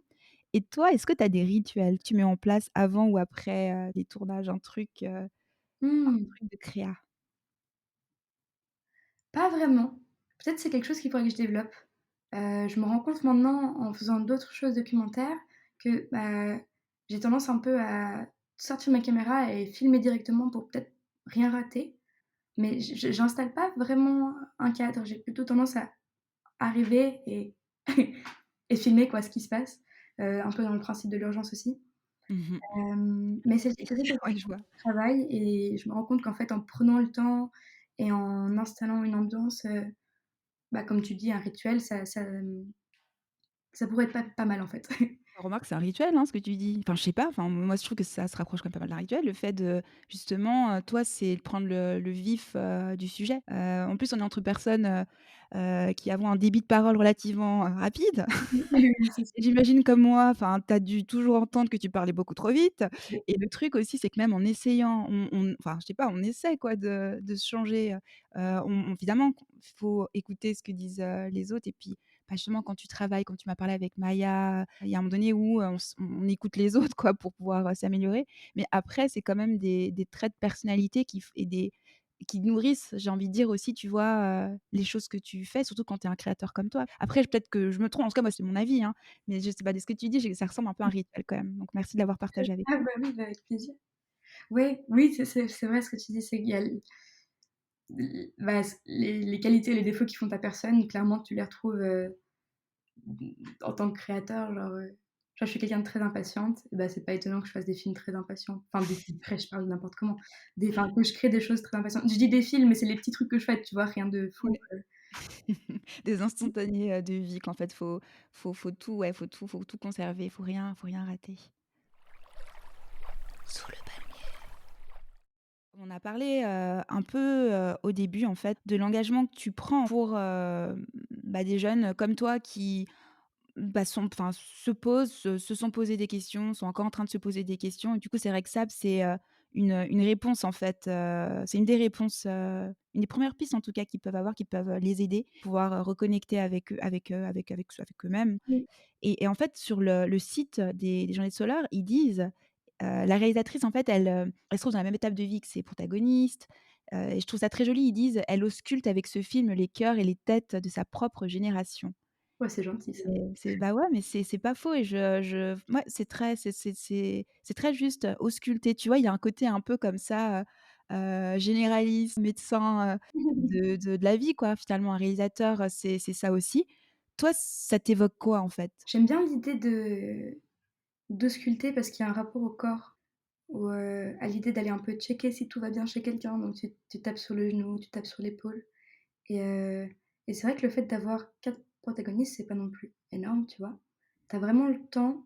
Et toi, est-ce que tu as des rituels que tu mets en place avant ou après, les tournages? Un Mmh. truc de créa? Pas vraiment. Peut-être c'est quelque chose qu'il faudrait que je développe. Je me rends compte maintenant en faisant d'autres choses documentaires que, bah, j'ai tendance un peu à sortir ma caméra et filmer directement pour peut-être rien rater. Mais j'installe pas vraiment un cadre. J'ai plutôt tendance à arriver et et filmer quoi, ce qui se passe, un peu dans le principe de l'urgence aussi. Mmh. Mais c'est OK. quelque chose Ouais, je vois. je travaille et je me rends compte qu'en fait, en prenant le temps et en installant une ambiance, bah, comme tu dis, un rituel, ça pourrait être pas mal, en fait. Remarque, c'est un rituel, hein, ce que tu dis. Enfin, je sais pas, enfin, moi, je trouve que ça se rapproche quand même pas mal d'un rituel. Le fait de justement, toi, c'est de prendre le vif, du sujet. En plus, on est entre personnes, qui avons un débit de parole relativement, rapide. Oui, oui, c'est ça. J'imagine comme moi, enfin, tu as dû toujours entendre que tu parlais beaucoup trop vite Oui. et le truc aussi, c'est que même en essayant, enfin, je sais pas, on essaie quoi de se changer, on évidemment, il faut écouter ce que disent, les autres et puis, bah, justement quand tu travailles, comme tu m'as parlé avec Maya, il y a un moment donné où, on écoute les autres quoi pour pouvoir, s'améliorer. Mais après, c'est quand même des traits de personnalité qui nourrissent, j'ai envie de dire aussi, tu vois, les choses que tu fais, surtout quand tu es un créateur comme toi. Après, peut-être que je me trompe, en tout cas, moi, c'est mon avis, hein, mais je sais pas, de ce que tu dis, j'ai ça ressemble un peu à un rituel quand même, donc merci de l'avoir partagé avec Ah moi. bah, oui, bah, avec plaisir. Oui, oui, c'est vrai ce que tu dis, c'est qu'il y a bah, les qualités et les défauts qui font ta personne, clairement, tu les retrouves, en tant que créateur, genre je suis quelqu'un de très impatiente et bah, c'est pas étonnant que je fasse des films très impatients. Enfin des films très je parle n'importe comment. Que je crée des choses très impatientes. Je dis des films, mais c'est les petits trucs que je fais, tu vois? Rien de fou, Ouais. Des instantanés, de vie qu'en fait, faut tout, ouais, faut tout conserver, faut rien rater. Sous le palmier. On a parlé, un peu, au début, en fait, de l'engagement que tu prends pour, bah, des jeunes comme toi qui bah, se posent, se sont posés des questions, sont encore en train de se poser des questions et du coup, c'est vrai que SAP, c'est, une réponse en fait, c'est une des réponses, une des premières pistes en tout cas qu'ils peuvent avoir, qui peuvent, les aider, pouvoir, reconnecter avec eux avec eux-mêmes oui. et en fait sur le site des Journées de Solar, ils disent, la réalisatrice en fait elle se trouve dans la même étape de vie que ses protagonistes, et je trouve ça très joli. Ils disent: «Elle ausculte avec ce film les cœurs et les têtes de sa propre génération». Ouais, c'est gentil ça. C'est bah, ouais, mais c'est pas faux et je ouais, c'est très juste, ausculter, tu vois? Il y a un côté un peu comme ça, généraliste, médecin, de la vie, quoi, finalement. Un réalisateur, c'est ça aussi. Toi, ça t'évoque quoi, en fait? J'aime bien l'idée d'ausculter parce qu'il y a un rapport au corps ou, à l'idée d'aller un peu checker si tout va bien chez quelqu'un, donc tu tapes sur le genou, tu tapes sur l'épaule et c'est vrai que le fait d'avoir 4 protagonistes, c'est pas non plus énorme, tu vois? Tu as vraiment le temps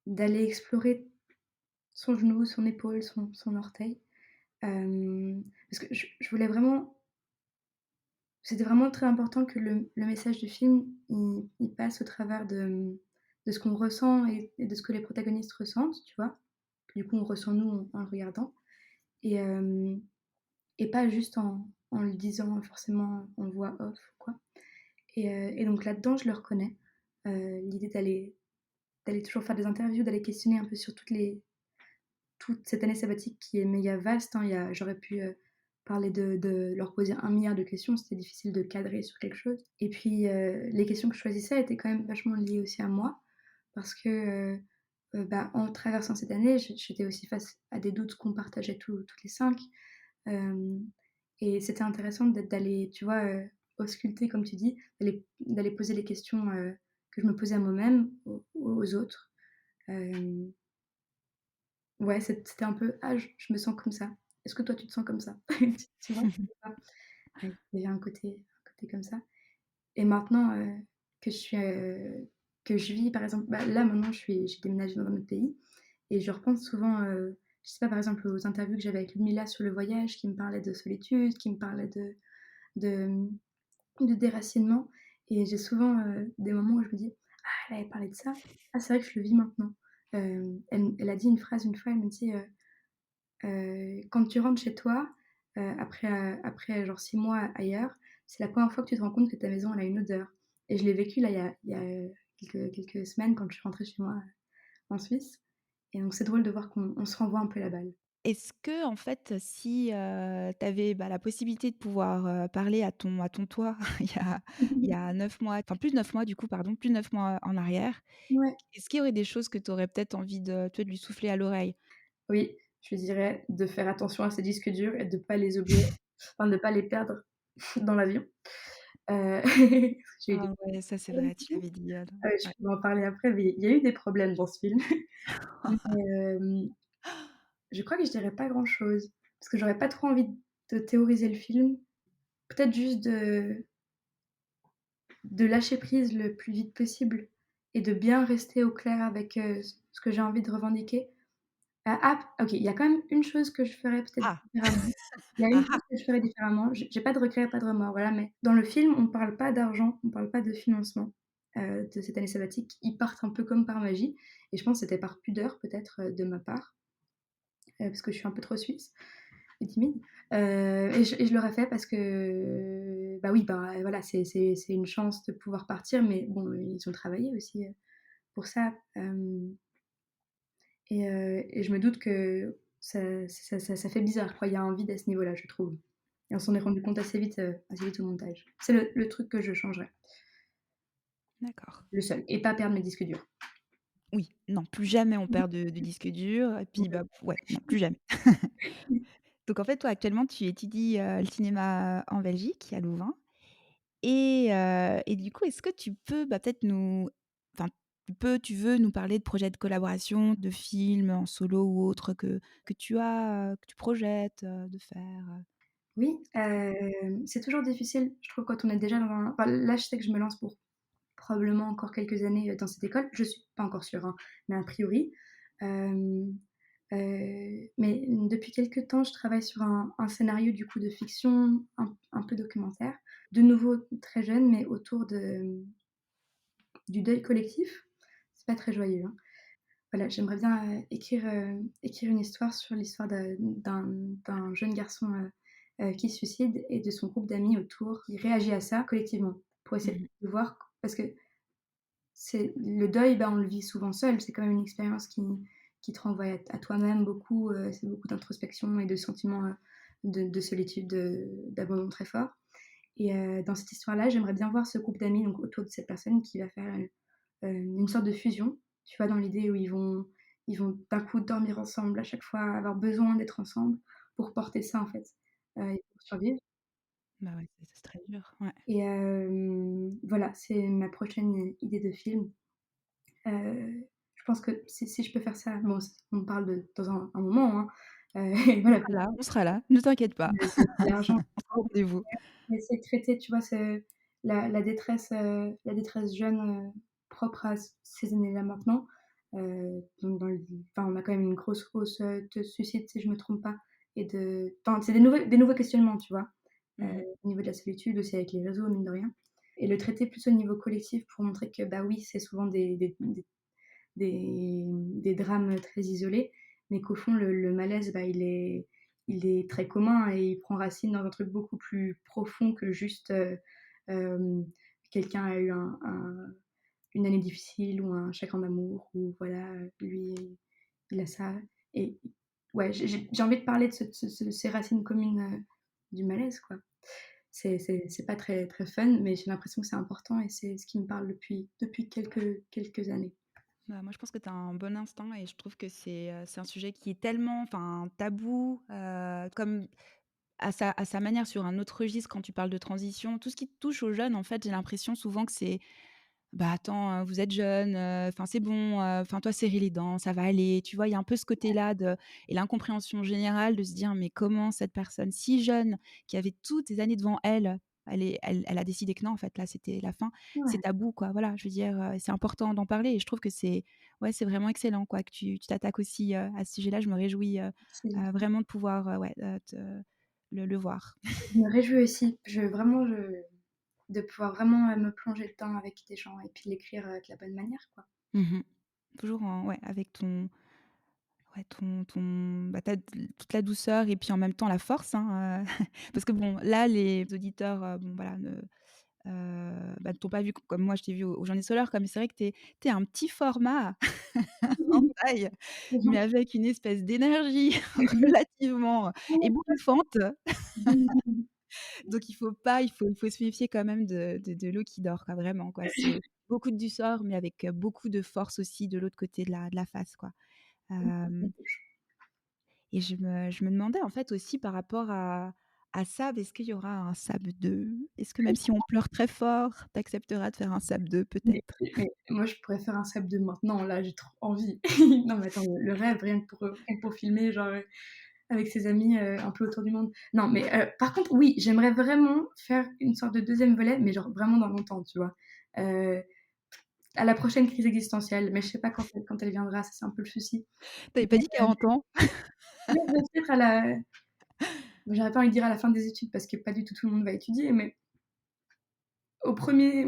d'aller explorer son genou, son épaule, son orteil, parce que je voulais vraiment c'était vraiment très important que le message du film, il passe au travers de ce qu'on ressent et de ce que les protagonistes ressentent, tu vois? Du coup, on ressent nous en le regardant et pas juste en en le disant forcément en voix off, quoi. Et donc là-dedans, je le reconnais. L'idée d'aller toujours faire des interviews, d'aller questionner un peu sur toute cette année sabbatique qui est méga vaste, hein. J'aurais pu, parler de leur poser 1 milliard de questions, c'était difficile de cadrer sur quelque chose. Et puis, les questions que je choisissais étaient quand même vachement liées aussi à moi parce que, bah, en traversant cette année, j'étais aussi face à des doutes qu'on partageait toutes les 5. Hem Et c'était intéressant d'aller, tu vois, ausculter comme tu dis, d'aller poser les questions, que je me posais à moi-même, aux autres. Hem, ouais, c'était un peu: «Ah, je me sens comme ça. Est-ce que toi tu te sens comme ça?» Tu vois? Je sais pas. Ouais, il y avait un côté comme ça. Et maintenant, que je suis, que je vis par exemple, bah, là maintenant j'ai déménagé dans un autre pays et je repense souvent, je sais pas, par exemple aux interviews que j'avais avec Ludmilla sur le voyage, qui me parlait de solitude, qui me parlait de de déracinement. Et j'ai souvent, des moments où je me dis: «Ah, elle avait parlé de ça. Ah, c'est vrai que je le vis maintenant». Elle a dit une phrase une fois, elle me dit, «Quand tu rentres chez toi, après genre 6 mois ailleurs, c'est la première fois que tu te rends compte que ta maison elle a une odeur». Et je l'ai vécu là il y a quelques semaines quand je suis rentrée chez moi, en Suisse. Et donc c'est drôle de voir qu'on se renvoie un peu la balle. Est-ce que en fait, si, tu avais, bah, la possibilité de pouvoir, parler à ton toi il y a 9 mois, enfin plus de 9 mois du coup, pardon, plus de 9 mois en arrière, Ouais. est-ce qu'il y aurait des choses que tu aurais peut-être envie de, tu vois, de lui souffler à l'oreille? Oui, je lui dirais de faire attention à ses disques durs et de pas les oublier, enfin de pas les perdre dans l'avion. Heu, j'ai eu des Ah ouais, ça c'est problèmes vrai, tu l'avais dit, je ouais. peux en parler après, mais il y a eu des problèmes dans ce film. Mais, je crois que je dirais pas grand-chose, parce que j'aurais pas trop envie de théoriser le film. Peut-être juste de lâcher prise le plus vite possible et de bien rester au clair avec, ce que j'ai envie de revendiquer. OK, il y a quand même une chose que je ferais peut-être Ah! différemment. Il y a une Ah chose ah! que je ferais différemment. J'ai pas de regrets, pas de remords, voilà, mais dans le film, on parle pas d'argent, on parle pas de financement, de cette année sabbatique. Ils partent un peu comme par magie et je pense que c'était par pudeur peut-être, de ma part, parce que je suis un peu trop suisse et timide. Et je l'aurais fait parce que, bah, oui, bah, voilà, c'est une chance de pouvoir partir, mais bon, ils ont travaillé aussi, pour ça. Et je me doute que ça fait bizarre, quoi. Il y a un vide à ce niveau-là, je trouve. Et on s'en est rendu compte assez vite au montage. C'est le truc que je changerais, D'accord. le seul, et pas perdre mes disques durs. Oui, non, plus jamais on perd de disque dur et puis, bah, ouais, non, plus jamais. Donc en fait, toi, actuellement, tu étudies, le cinéma en Belgique, à Louvain. Et du coup, est-ce que tu peux, bah, peut-être nous, enfin, tu veux nous parler de projets de collaboration, de films en solo ou autre que tu projettes, de faire, Oui, c'est toujours difficile, je trouve, quand on est déjà dans un, enfin, là, je sais que je me lance pour probablement encore quelques années, dans cette école. Je suis pas encore sûre, hein, mais a priori. Hem, mais depuis quelque temps, je travaille sur un scénario, du coup, de fiction, un peu documentaire. De nouveau très jeune, mais autour du deuil collectif. C'est pas très joyeux, hein. Voilà, j'aimerais bien, écrire une histoire sur l'histoire d'un jeune garçon, qui se suicide et de son groupe d'amis autour qui réagit à ça collectivement, pour essayer Mmh. de voir, parce que c'est le deuil, bah, on le vit souvent seul. C'est quand même une expérience qui te renvoie à toi-même beaucoup, c'est beaucoup d'introspection et de sentiments, de solitude, d'abandon très fort. Et dans cette histoire-là, j'aimerais bien voir ce groupe d'amis, donc autour de cette personne qui va faire, une sorte de fusion, tu vois? Dans l'idée où ils vont d'un coup dormir ensemble, à chaque fois avoir besoin d'être ensemble pour porter ça, en fait, et pour survivre. Bah, ouais, c'est très dur, ouais. Et voilà, c'est ma prochaine idée de film. Je pense que si je peux faire ça, bon, on parle de dans un moment, hein, et voilà, On sera là, ne t'inquiète pas. de l'argent, On sera au rendez-vous. essayer de traiter, tu vois, la détresse jeune, propre à ces années-là maintenant. Donc enfin, on a quand même une grosse hausse, de suicides, si je me trompe pas, et enfin, c'est des nouveaux questionnements, tu vois? Mmh. Au niveau de la solitude aussi avec les réseaux, mine de rien, et le traiter plus au niveau collectif pour montrer que, bah, oui, c'est souvent des drames très isolés, mais qu'au fond le malaise, bah, il est il est très commun et il prend racine dans un truc beaucoup plus profond que juste, hem, quelqu'un a eu une année difficile ou un chagrin d'amour ou voilà, lui, il a ça et ouais, j'ai envie de parler de ces racines communes, du malaise, quoi. C'est pas très, très fun, mais j'ai l'impression que c'est important et c'est ce qui me parle depuis quelques années. Bah, moi, je pense que tu as un bon instinct et je trouve que c'est un sujet qui est tellement, enfin, tabou, comme à sa manière sur un autre registre quand tu parles de transition. Tout ce qui touche aux jeunes, en fait, j'ai l'impression souvent que c'est: «Bah, attends, vous êtes jeune, enfin, c'est bon, enfin, toi, serrer les dents, ça va aller». Tu vois? Il y a un peu ce côté-là de et l'incompréhension générale de se dire: «Mais comment cette personne si jeune, qui avait toutes ces années devant elle, elle a décidé que non, en fait, là, c'était la fin». C'est Ouais, tabou, quoi. Voilà, je veux dire, c'est important d'en parler et je trouve que c'est ouais, c'est vraiment excellent, quoi, que tu t'attaques aussi, à ce sujet-là. Je me réjouis, c'est vraiment de pouvoir, ouais, te le voir. je me réjouis aussi. De pouvoir vraiment, me plonger dedans avec des gens et puis l'écrire, de la bonne manière, quoi. Mmh. Toujours en ouais, avec ton ouais, ton bah, tu toute la douceur et puis en même temps la force, hein, parce que bon, là, les auditeurs, bon, voilà, bah, ne t'ont pas vu comme moi je t'ai vu au Journées Solaires, comme c'est vrai que tu es un petit format en taille, mais avec une espèce d'énergie relativement ébouriffante. Donc il faut se méfier quand même de l'eau qui dort, quoi, vraiment, quoi. C'est beaucoup de douceur, mais avec, beaucoup de force aussi de l'autre côté de la face, quoi. Hem et je me demandais, en fait, aussi par rapport à Sab, est-ce qu'il y aura un Sab 2? Est-ce que même si on pleure très fort, tu accepteras de faire un Sab 2 Mais peut-être? mais moi, je pourrais faire un sap de maintenant, là, j'ai trop envie. Non, mais attends, le rêve, rien que pour filmer, genre, avec ses amis, un peu autour du monde. Non, mais par contre, oui, j'aimerais vraiment faire une sorte de deuxième volet, mais genre vraiment dans longtemps, tu vois? Heu, à la prochaine crise existentielle, mais je sais pas quand elle viendra, ça, c'est un peu le souci. Tu avais pas dit 40 ans? Ouais, peut-être à la j'aurais pas envie de dire à la fin des études parce que pas du tout le monde va étudier, mais au premier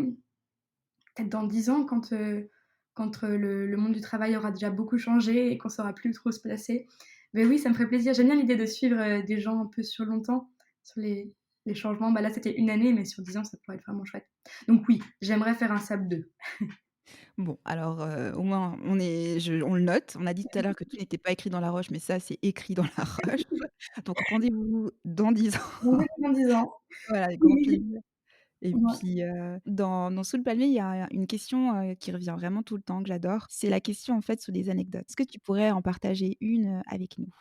peut-être dans 10 ans quand le monde du travail aura déjà beaucoup changé et qu'on saura plus trop se placer. Mais oui, ça me ferait plaisir. J'aime bien l'idée de suivre, des gens un peu sur longtemps, sur les changements. Bah, là, c'était une année, mais sur 10 ans, ça pourrait être vraiment chouette. Donc oui, j'aimerais faire un SAP 2. Bon, alors, au moins on le note. On a dit tout à l'heure que tout n'était pas écrit dans la roche, mais ça, c'est écrit dans la roche. Donc rendez-vous dans 10 ans. Rendez-vous dans 10 ans. Voilà, avec grand plaisir. Et Ouais. puis, dans Sous le palmier, il y a une question, qui revient vraiment tout le temps, que j'adore. C'est la question, en fait, sur les anecdotes. Est-ce que tu pourrais en partager une, avec nous?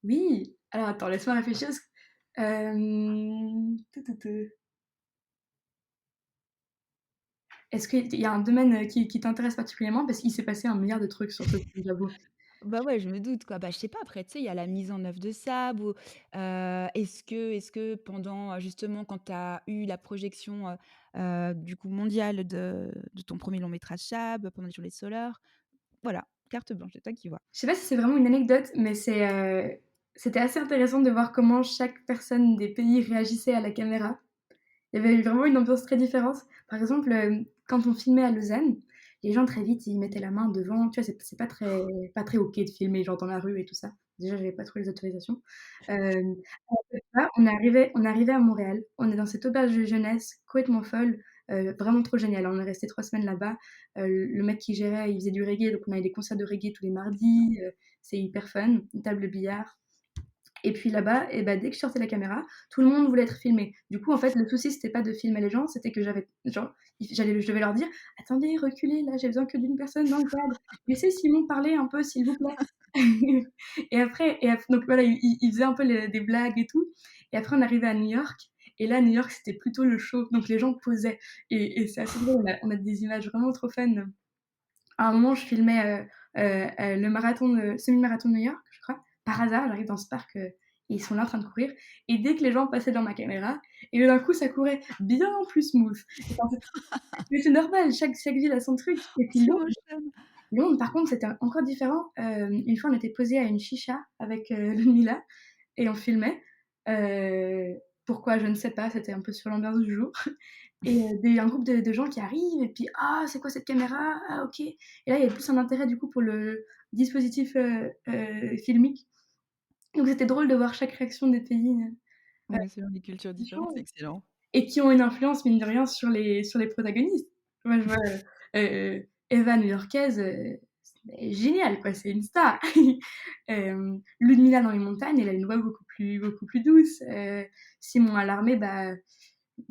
Oui! Alors attends, laisse-moi réfléchir parce que tu tu tu. Est-ce qu'il y a un domaine, qui t'intéresse particulièrement? Parce qu'il s'est passé un milliard de trucs sur ce truc, j'avoue. Bah, ouais, je me doute, quoi. Bah, je sais pas, après, tu sais, il y a la mise en œuvre de Sab ou, est-ce que pendant, justement, quand tu as eu la projection, du coup mondiale de ton premier long métrage Sab, pendant les Journées Solaires, voilà, carte blanche, c'est toi qui vois. Je sais pas si c'est vraiment une anecdote, mais c'était assez intéressant de voir comment chaque personne des pays réagissait à la caméra. Il y avait vraiment une ambiance très différente. Par exemple, quand on filmait à Lausanne, les gens très vite, ils mettaient la main devant, tu vois? C'est pas très OK de filmer genre dans la rue et tout ça. Déjà, j'avais pas trop les autorisations. Alors que là, on arrivait à Montréal, on est dans cette auberge de jeunesse complètement folle, vraiment trop génial. On est resté 3 semaines là-bas. Le mec qui gérait, il faisait du reggae, donc on avait des concerts de reggae tous les mardis, c'est hyper fun, une table de billard. Et puis là-bas, et bah, dès que je sortais la caméra, tout le monde voulait être filmé. Du coup, en fait, le souci, c'était pas de filmer les gens, c'était que j'avais genre, je devais leur dire: «Attendez, reculez, là, j'ai besoin que d'une personne dans le cadre. Laissez Simon parler un peu, s'il vous plaît». Donc voilà, il faisait un peu des blagues et tout. Et après, on arrivait à New York. Et là, New York, c'était plutôt le show. Donc les gens posaient. Et c'est assez drôle. On a des images vraiment trop fun. À un moment, je filmais le semi-marathon de New York, je crois. Par hasard, j'arrive dans ce parc et ils sont là en train de courir. Et dès que les gens passaient dans ma caméra, et d'un coup, ça courait bien plus smooth. Enfin, mais c'est normal, chaque ville a son truc. Et puis Slow motion. Londres, par contre, c'était encore différent. Une fois, on était posé à une chicha avec Ludmilla et on filmait. Pourquoi, je ne sais pas, c'était un peu sur l'ambiance du jour. Et un groupe de gens qui arrivent, et puis ah, c'est quoi cette caméra? Ah, ok. Et là, il y avait plus un intérêt du coup pour le dispositif filmique. Donc c'était drôle de voir chaque réaction des pays, Ouais, selon les cultures différentes, différents c'est excellent. et qui ont une influence, mine de rien, sur les protagonistes. Moi, je vois, Eva new-yorkaise, c'est génial, quoi, c'est une star. Ludmilla dans les montagnes, elle a une voix beaucoup plus douce. Simon à l'armée, bah,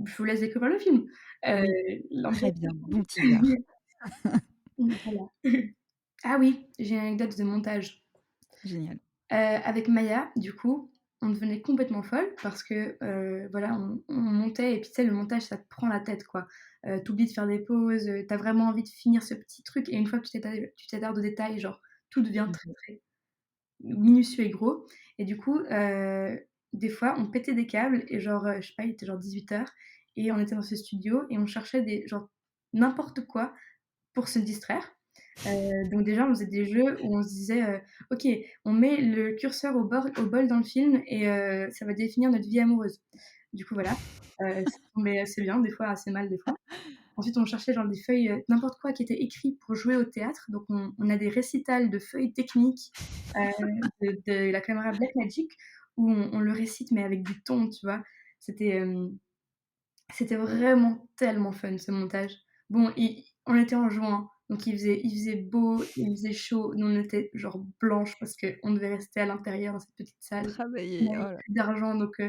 je vous laisse découvrir le film. Oui, L'ambiance très bien, bon teaser. voilà. Ah oui, j'ai une anecdote de montage. Génial. Avec Maya, du coup, on devenait complètement folle parce que, voilà, on montait et puis tu sais, le montage, ça te prend la tête, quoi. Tu oublies de faire des pauses, tu as vraiment envie de finir ce petit truc et une fois que tu t'attardes aux détails, genre, tout devient très, Mmh. très minutieux et gros et du coup, des fois, on pétait des câbles et genre, je sais pas, il était genre 18h et on était dans ce studio et on cherchait des genre n'importe quoi pour se distraire. Donc déjà, on faisait des jeux où on se disait, «OK, on met le curseur au bol dans le film et ça va définir notre vie amoureuse». Du coup, voilà, ça tombait assez bien, des fois assez mal, des fois. Ensuite, on cherchait genre des feuilles, n'importe quoi qui était écrit pour jouer au théâtre. Donc on a des récitals de feuilles techniques, de la caméra Blackmagic où on le récite mais avec du ton, tu vois? C'était, c'était vraiment tellement fun ce montage. Bon, on était en juin, donc il faisait beau, il faisait chaud. Nous, on était genre blanches parce qu'on devait rester à l'intérieur dans cette petite salle. On Travailler, oh n'avait là. plus d'argent, donc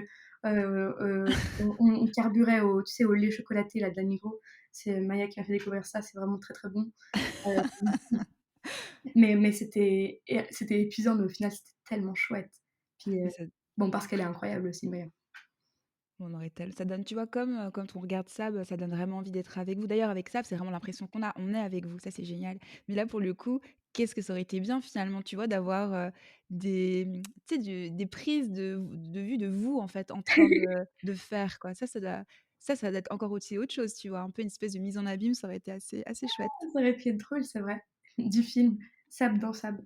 on carburait au, tu sais, au lait chocolaté là, de la Migros. C'est Maya qui m'a fait découvrir ça, c'est vraiment très, très bon. Heu, mais c'était épuisant, mais au final, c'était tellement chouette. Puis, Mais ça bon, parce qu'elle est incroyable aussi, Maya. On aurait tel ça donne, tu vois, comme, quand on regarde Sab, ça donne vraiment envie d'être avec vous. D'ailleurs, avec Sab, c'est vraiment l'impression qu'on a, on est avec vous, ça, c'est génial. Mais là, pour le coup, qu'est-ce que ça aurait été bien finalement, tu vois, d'avoir, tu sais, des prises de vue de vous, en fait, en train de faire, quoi. Ça doit être encore aussi autre chose, tu vois? Un peu une espèce de mise en abîme, ça aurait été assez chouette. Ça aurait pu être drôle, c'est vrai. Du film Sable dans Sable.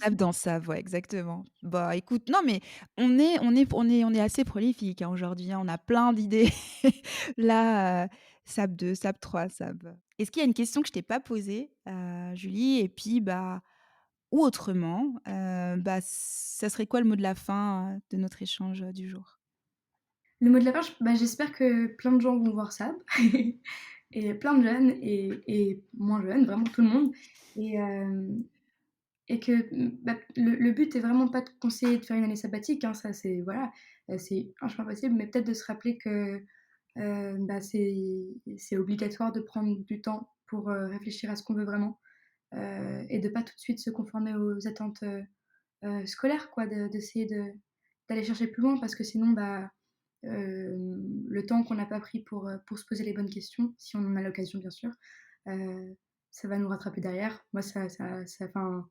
Sab dans Sab, ouais, exactement. Bah, écoute, non, mais on est assez prolifique, hein, aujourd'hui, hein, on a plein d'idées. Là, Sab 2, Sab 3, Sab est-ce qu'il y a une question que je t'ai pas posée, Julie? Et puis, bah, ou autrement, bah, ça serait quoi le mot de la fin, de notre échange, du jour? Le mot de la fin, bah, j'espère que plein de gens vont voir Sable et plein de jeunes et moins jeunes, vraiment tout le monde et que, bah, le but est vraiment pas de conseiller de faire une année sabbatique, hein, ça c'est voilà, c'est un chemin possible, mais peut-être de se rappeler que, bah, c'est obligatoire de prendre du temps pour, réfléchir à ce qu'on veut vraiment, et de pas tout de suite se conformer aux attentes, scolaires quoi, d'essayer d'aller chercher plus loin parce que sinon, bah, le temps qu'on n'a pas pris pour se poser les bonnes questions, si on en a l'occasion bien sûr, heu, ça va nous rattraper derrière. Moi enfin,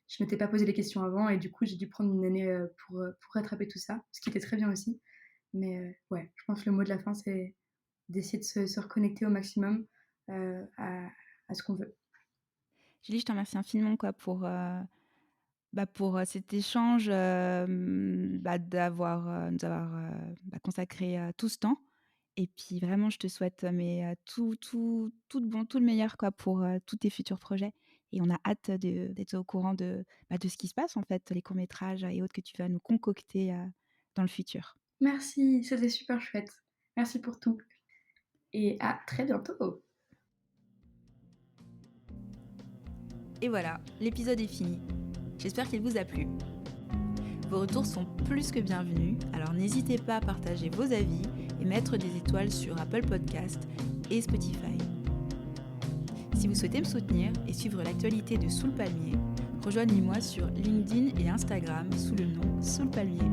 je m'étais pas posé les questions avant et du coup, j'ai dû prendre une année, pour rattraper tout ça, ce qui était très bien aussi. Mais ouais, je pense que le mot de la fin, c'est d'essayer de se reconnecter au maximum, à ce qu'on veut. Julie, je te remercie infiniment, quoi, pour cet échange, bah, nous avoir, bah, consacré, tout ce temps et puis vraiment je te souhaite, tout le meilleur, quoi, pour, tous tes futurs projets et on a hâte d'être au courant de ce qui se passe, en fait, les courts métrages et autres que tu vas nous concocter, dans le futur. Merci, c'était super chouette. Merci pour tout et à très bientôt! Et voilà, l'épisode est fini. J'espère qu'il vous a plu. Vos retours sont plus que bienvenus, alors n'hésitez pas à partager vos avis et mettre des étoiles sur Apple Podcast et Spotify. Si vous souhaitez me soutenir et suivre l'actualité de Sous le Palmier, rejoignez-moi sur LinkedIn et Instagram sous le nom Sous le Palmier.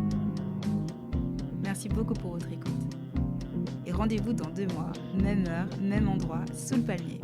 Merci beaucoup pour votre écoute. Et rendez-vous dans 2 mois, même heure, même endroit, Sous le Palmier.